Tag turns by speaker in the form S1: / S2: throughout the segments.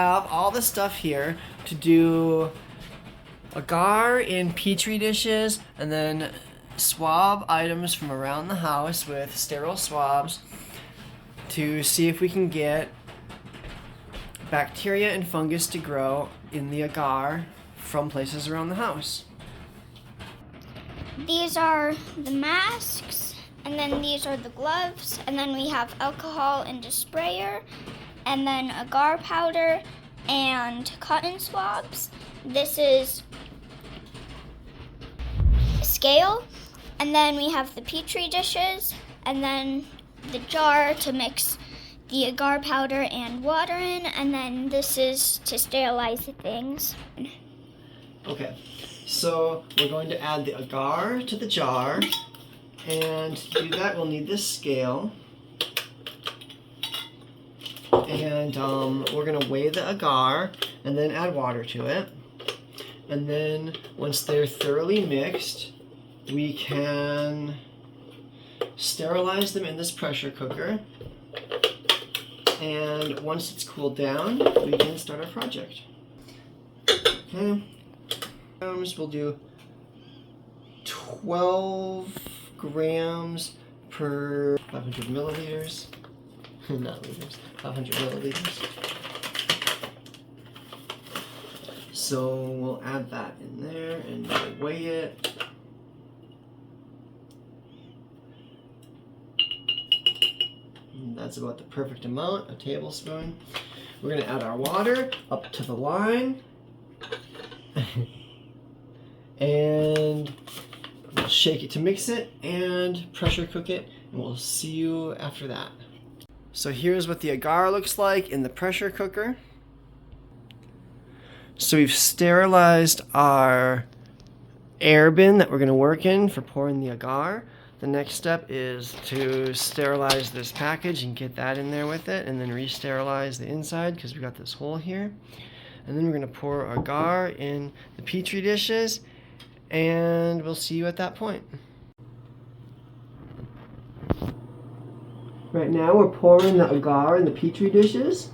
S1: Have all the stuff here to do agar in Petri dishes and then swab items from around the house with sterile swabs to see if we can get bacteria and fungus to grow in the agar from places around the house.
S2: These are the masks, and then these are the gloves, and then we have alcohol and a sprayer, and then agar powder and cotton swabs. This is scale, and then we have the Petri dishes, and then the jar to mix the agar powder and water in, and then this is to sterilize the things.
S1: Okay, so we're going to add the agar to the jar, and to do that we'll need this scale. And we're going to weigh the agar and then add water to it. And then once they're thoroughly mixed, we can sterilize them in this pressure cooker. And once it's cooled down, we can start our project. Okay. We'll do 12 grams per 500 milliliters. Not liters, 500 milliliters. So we'll add that in there and we'll weigh it. And that's about the perfect amount, a tablespoon. We're going to add our water up to the line. And we'll shake it to mix it and pressure cook it. And we'll see you after that. So here's what the agar looks like in the pressure cooker. So we've sterilized our air bin that we're going to work in for pouring the agar. The next step is to sterilize this package and get that in there with it, and then re-sterilize the inside because we got this hole here. And then we're going to pour our agar in the Petri dishes, and we'll see you at that point. Right now we're pouring the agar in the Petri dishes.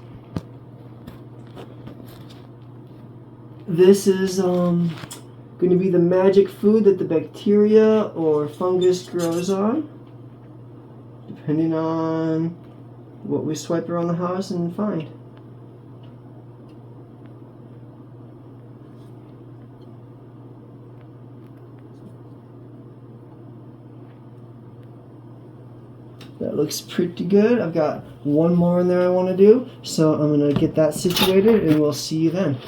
S1: This is going to be the magic food that the bacteria or fungus grows on, depending on what we swipe around the house and find. That looks pretty good. I've got one more in there I want to do, so I'm going to get that situated and we'll see you then.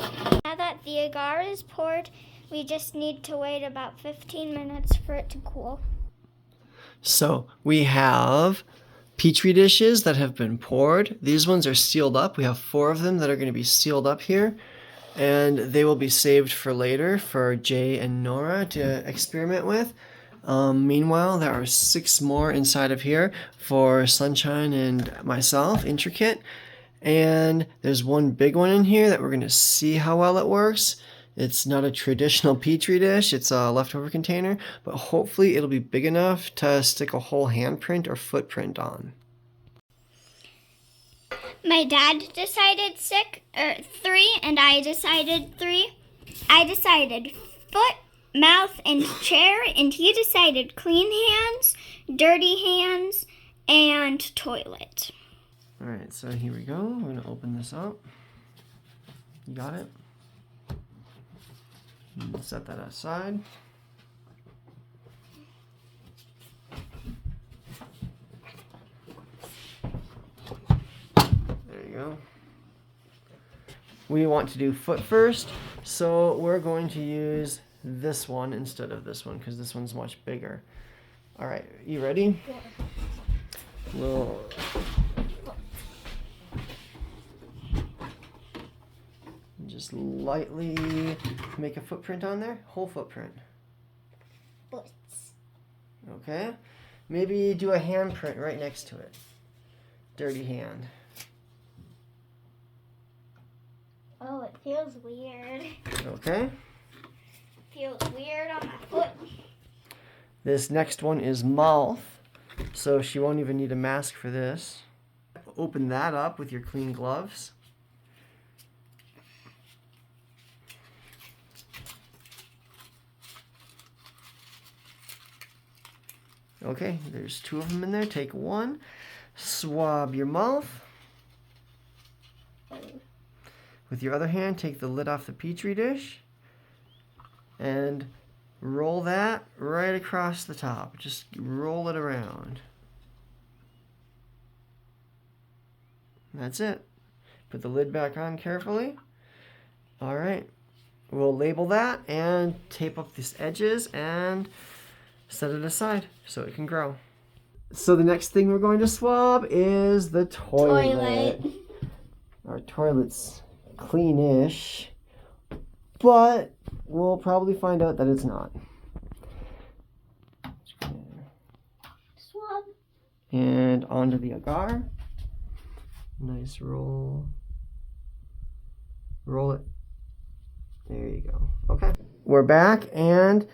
S2: Now that the agar is poured, we just need to wait about 15 minutes for it to cool.
S1: So we have Petri dishes that have been poured. These ones are sealed up. We have 4 of them that are going to be sealed up here, and they will be saved for later for Jay and Nora to experiment with. Meanwhile, there are 6 more inside of here for Sunshine and myself, intricate. And there's one big one in here that we're going to see how well it works. It's not a traditional Petri dish, it's a leftover container, but hopefully it'll be big enough to stick a whole handprint or footprint on.
S2: My dad decided 3, and I decided 3. I decided foot, mouth, and chair, and he decided clean hands, dirty hands, and toilet.
S1: Alright, so here we go. We're going to open this up. You got it? And set that aside. There you go. We want to do foot first, so we're going to use this one instead of this one because this one's much bigger. Alright, you ready?
S2: Yeah.
S1: We'll just lightly make a footprint on there, whole footprint.
S2: Boots.
S1: Okay, maybe do a handprint right next to it. Dirty hand.
S2: Oh, it feels weird.
S1: Okay.
S2: Feels weird on my foot.
S1: This next one is mouth, so she won't even need a mask for this. Open that up with your clean gloves. Okay, there's 2 of them in there. Take one. Swab your mouth. With your other hand, take the lid off the Petri dish and roll that right across the top. Just roll it around. That's it. Put the lid back on carefully. All right. We'll label that and tape up these edges and set it aside so it can grow. So the next thing we're going to swab is the toilet. Our toilet's cleanish, but we'll probably find out that it's not.
S2: Swab.
S1: And onto the agar. Nice roll. Roll it. There you go. Okay. We're back and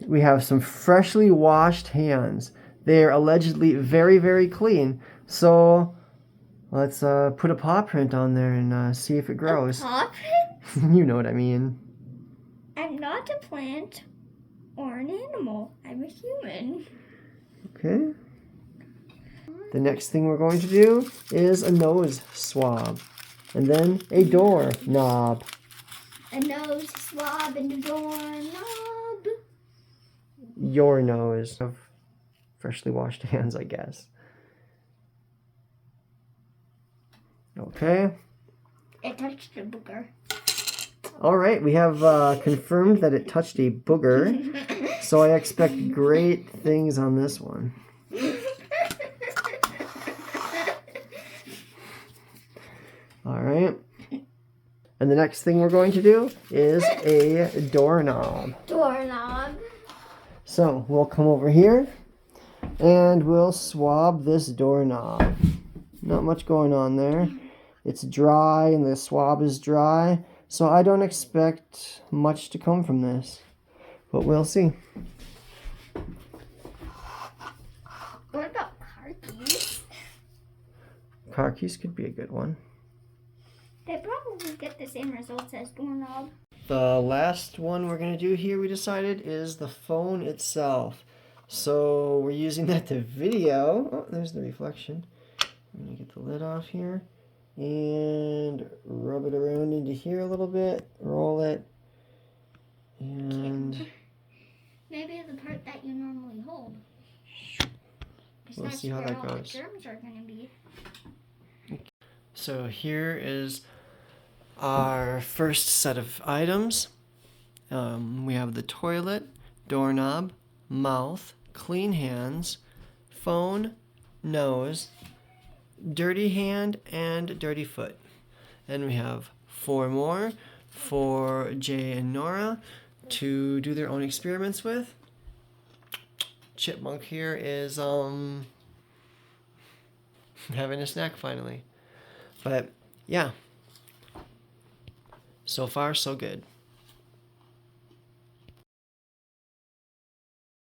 S1: we have some freshly washed hands. They're allegedly very, very clean. So let's put a paw print on there and see if it grows.
S2: A paw print?
S1: You know what I mean.
S2: I'm not a plant or an animal. I'm a human.
S1: Okay. The next thing we're going to do is a nose swab. And then a door knob.
S2: A nose swab and a door knob.
S1: Your nose of freshly washed hands, I guess. Okay.
S2: It touched a booger.
S1: All right, we have confirmed that it touched a booger, so I expect great things on this one. All right. And the next thing we're going to do is a doorknob.
S2: Doorknob.
S1: So we'll come over here and we'll swab this doorknob. Not much going on there. It's dry and the swab is dry, so I don't expect much to come from this. But we'll see.
S2: What about car keys?
S1: Car keys could be a good one.
S2: They probably get the same results as doorknob.
S1: The last one we're going to do here, we decided, is the phone itself. So we're using that to video. Oh, there's the reflection. I'm going to get the lid off here and rub it around into here a little bit. Roll it. And
S2: maybe the part that you normally hold.
S1: we'll see how that goes.
S2: The germs are going to be.
S1: So here is our first set of items. We have the toilet, doorknob, mouth, clean hands, phone, nose, dirty hand, and dirty foot. And we have 4 more for Jay and Nora to do their own experiments with. Chipmunk here is having a snack finally. But yeah, so far so good.